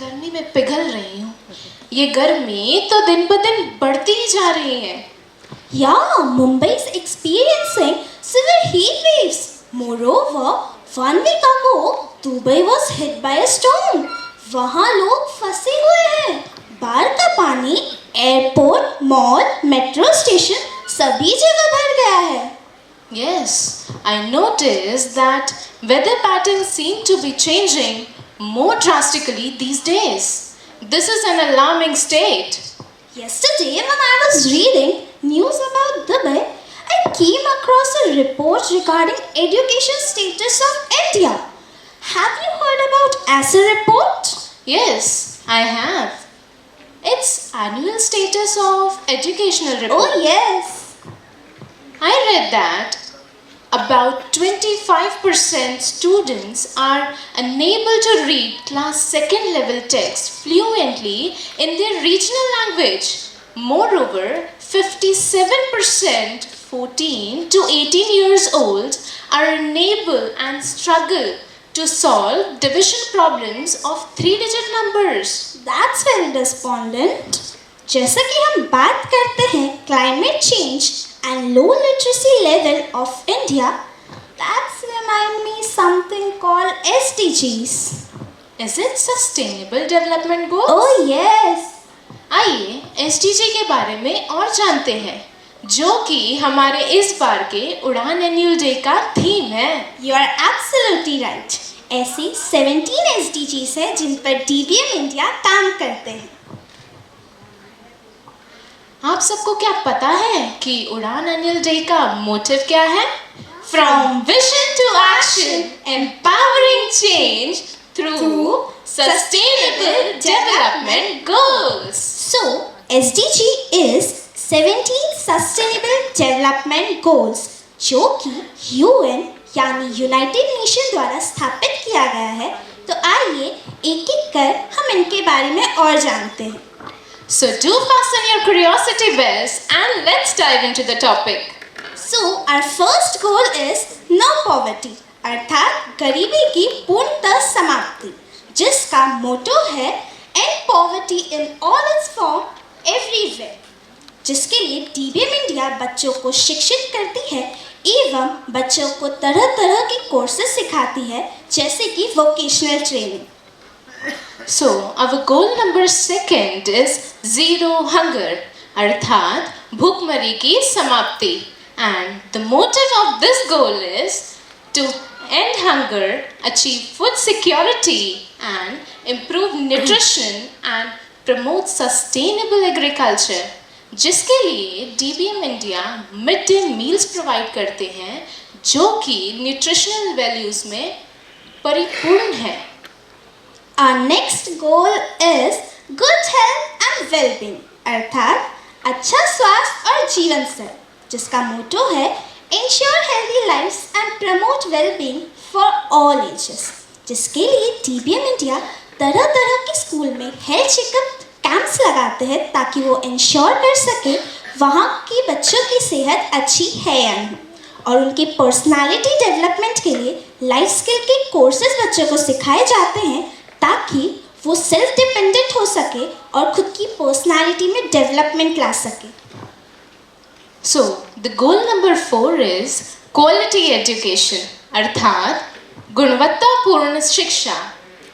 गर्मी में पिघल रही हूँ। ये गर्मी तो दिन ब दिन बढ़ती ही जा रही है। Yeah, Mumbai is experiencing severe heat waves. Moreover, 1 week ago, Dubai was hit by a storm. वहाँ लोग फंसे हुए हैं। बाढ़ का पानी एयरपोर्ट, मॉल, मेट्रो स्टेशन सभी जगह भर गया है। Yes, I noticed that weather patterns seem to be changing more drastically these days. This is an alarming state. Yesterday, when I was reading news about Dubai, I came across a report regarding education status of India. Have you heard about ASA report? Yes, I have. It's annual status of educational report. Oh yes. I read that about 25% students are unable to read class 2nd level text fluently in their regional language. Moreover, 57% 14 to 18 years old are unable and struggle to solve division problems of 3-digit numbers. That's very despondent. जैसा कि हम बात करते हैं climate change and low literacy level of India, that's remind me something called SDGs. Is it Sustainable Development Goals? Oh yes. आइए SDG के बारे में और जानते हैं, जो कि हमारे इस बार के उड़ान एनुअल डे का थीम है। You are absolutely right. ऐसे 17 SDGs हैं जिन पर DBM इंडिया काम करते हैं। आप सबको क्या पता है कि उड़ान एनुअल डे का मोटिव क्या है? From vision to action, empowering change through sustainable development goals. So, SDG is 17 Sustainable Development Goals, जो कि UN यानी यूनाइटेड नेशन द्वारा स्थापित किया गया है। तो आइए एक एक कर हम इनके बारे में और जानते हैं। So do fasten your curiosity bells and let's dive into the topic. So our first goal is no poverty, अर्थात गरीबी की पूर्णतः समाप्ति, जिसका मोटो है end poverty in all its form everywhere, जिसके लिए DBM इंडिया बच्चों को शिक्षित करती है एवं बच्चों को तरह तरह के कोर्सेज सिखाती है, जैसे कि vocational training. So our goal number 2 is zero hunger, अर्थात भूखमरी की समाप्ति, and the motive of this goal is to end hunger, achieve food security and improve nutrition and promote sustainable agriculture, जिसके लिए DBM India mid day meals provide करते हैं, जो कि न्यूट्रिशनल वैल्यूज में परिपूर्ण है। Our next goal is good health and well-being, अर्थात अच्छा स्वास्थ्य और जीवन स्तर, जिसका मोटो है ensure healthy lives and promote well-being for all ages, जिसके लिए DBM इंडिया तरह तरह के स्कूल में हेल्थ चेकअप कैंप्स लगाते हैं ताकि वो इंश्योर कर सके वहाँ के बच्चों की सेहत अच्छी है या नहीं, और उनकी पर्सनालिटी डेवलपमेंट के लिए लाइफ स्किल के कोर्सेज बच्चों को सिखाए जाते हैं ताकि वो सेल्फ डिपेंडेंट हो सके और खुद की पर्सनालिटी में डेवलपमेंट ला सके। So the goal number 4 is quality education, अर्थात गुणवत्तापूर्ण शिक्षा,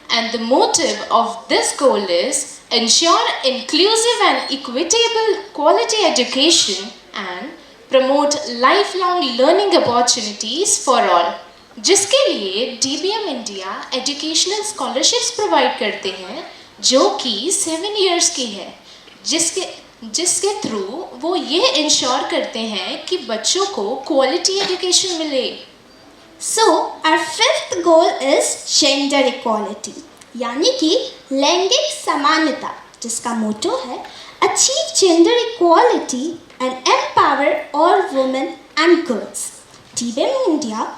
and the motive of this goal is ensure inclusive and equitable quality education and promote lifelong learning opportunities for all, जिसके लिए DBM India educational scholarships provide करते हैं, जो कि 7 years की है, जिसके थ्रू वो ये इंश्योर करते हैं कि बच्चों को क्वालिटी एजुकेशन मिले। So our 5th goal is gender equality, यानी कि लैंगिक समानता, जिसका मोटो है achieve gender equality and empower all women and girls. DBM India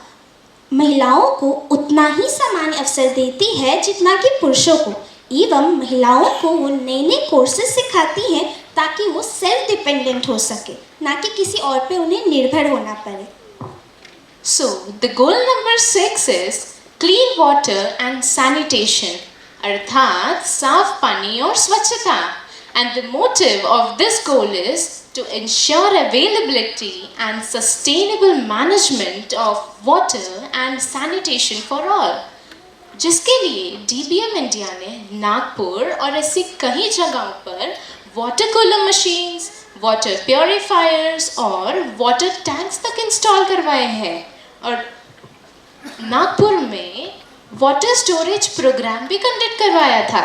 महिलाओं को उतना ही समान अवसर देती है जितना कि पुरुषों को, एवं महिलाओं को वो नए नए कोर्सेज सिखाती हैं ताकि वो सेल्फ डिपेंडेंट हो सके, ना कि किसी और पे उन्हें निर्भर होना पड़े। So the goal number 6 is clean water and sanitation, अर्थात साफ पानी और स्वच्छता. And the motive of this goal is to ensure availability and sustainable management of water and sanitation for all. जिसके लिए DBM इंडिया ने नागपुर और ऐसी कई जगहों पर water cooler machines, water purifiers और वाटर टैंक्स तक इंस्टॉल करवाए हैं. और नागपुर में वाटर स्टोरेज प्रोग्राम भी कंडक्ट करवाया था.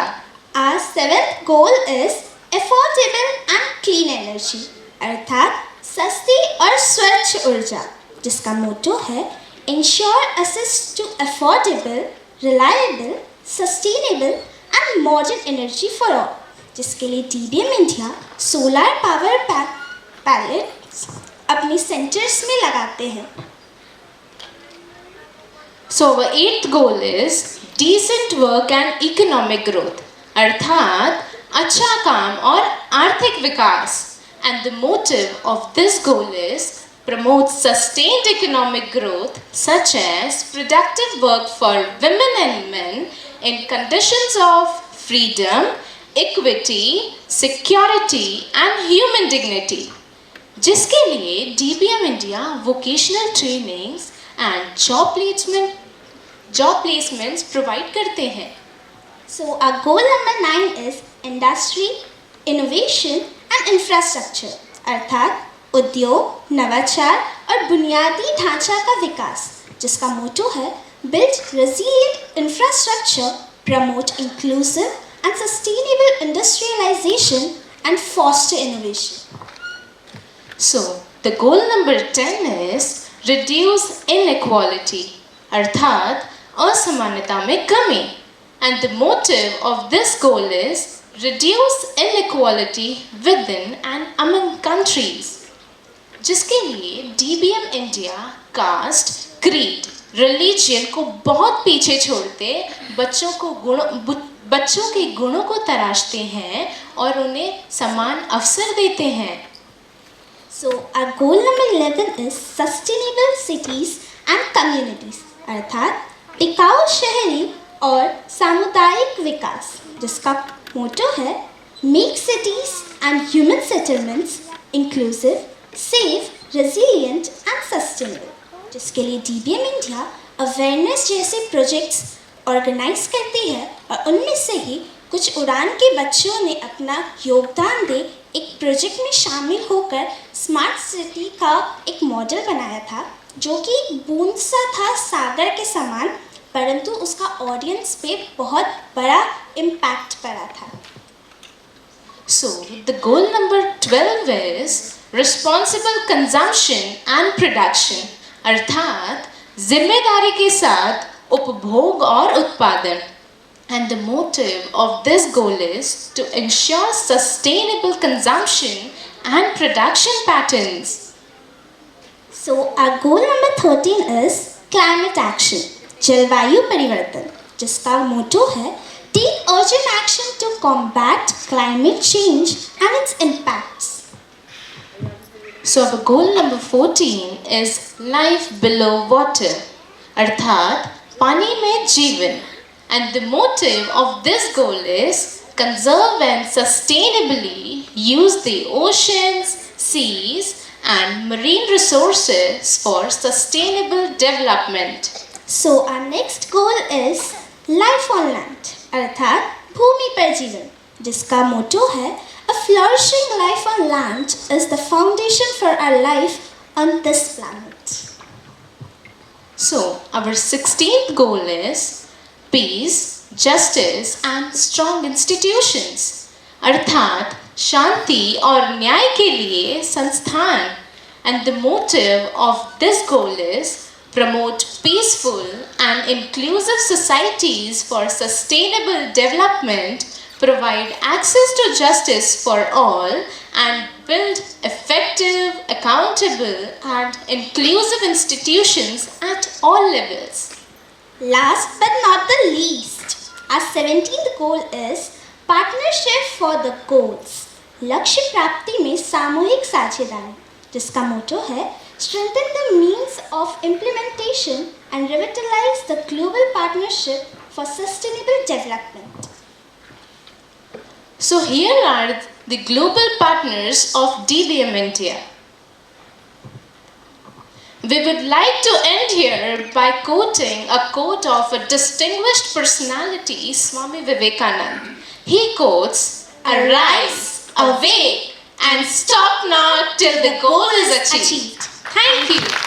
Our seventh goal is affordable and clean energy अर्थात सस्ती और स्वच्छ ऊर्जा, जिसका मोटो है ensure access to affordable, reliable, sustainable and modern energy for all, जिसके लिए DBM India solar power pallets अपनी सेंटर्स में लगाते हैं. So our eighth goal is decent work and economic growth अर्थात अच्छा काम और आर्थिक विकास. And the motive of this goal is promote sustained economic growth such as productive work for women and men in conditions of freedom, equity, security and human dignity. जिसके लिए DBM India vocational trainings and job placements provide करते हैं. So our goal number 9 is industry, innovation and infrastructure अर्थात उद्योग, नवाचार और बुनियादी ढांचा का विकास, जिसका मोटो है build resilient infrastructure, promote inclusive and sustainable industrialization and foster innovation. So the goal number 10 is reduce inequality अर्थात असमानता में कमी. And the motive of this goal is reduce inequality within and among countries. जिसके लिए DBM India caste, creed, religion को बहुत पीछे छोड़ते बच्चों के गुणों को तराशते हैं और उन्हें समान अवसर देते हैं. So our goal number 11 is sustainable cities and communities अर्थात टिकाऊ शहरी और सामुदायिक विकास, जिसका मोटो है make cities and human settlements inclusive, safe, resilient and sustainable, जिसके लिए DBM इंडिया अवेयरनेस जैसे प्रोजेक्ट्स ऑर्गेनाइज करती है. और उनमें से ही कुछ उड़ान के बच्चों ने अपना योगदान दे एक प्रोजेक्ट में शामिल होकर स्मार्ट सिटी का एक मॉडल बनाया था, जो कि एक बूंद सा था सागर के समान, परंतु उसका ऑडियंस पे बहुत बड़ा इम्पैक्ट पड़ा था. So the goal number 12 is responsible consumption and production अर्थात जिम्मेदारी के साथ उपभोग और उत्पादन. And the motive of this goal is to ensure sustainable consumption and production patterns. So our goal number 13 is climate action जलवायु परिवर्तन, जिसका मोटो है take urgent action to combat climate change and its impacts. So our goal number 14 is life below water अर्थात पानी में जीवन. And the motive of this goal is conserve and sustainably use the oceans, seas and marine resources for sustainable development. So our next goal is life on land अर्थात भूमि पर जीवन, जिसका motto है a flourishing life on land is the foundation for our life on this planet. So our 16th goal is peace, justice and strong institutions अर्थात शांति और न्याय के लिए संस्थान. And the motive of this goal is promote peaceful and inclusive societies for sustainable development, provide access to justice for all, and build effective, accountable, and inclusive institutions at all levels. Last but not the least, our 17th goal is partnership for the goals लक्ष्य प्राप्ति में सामूहिक साझेदारी, जिसका motto है strengthen the means of implementation and revitalize the global partnership for sustainable development. So here are the global partners of DBM India. We would like to end here by quoting a quote of a distinguished personality, Swami Vivekananda. He quotes, "Arise, awake, and stop not till the goal is achieved." Thank you.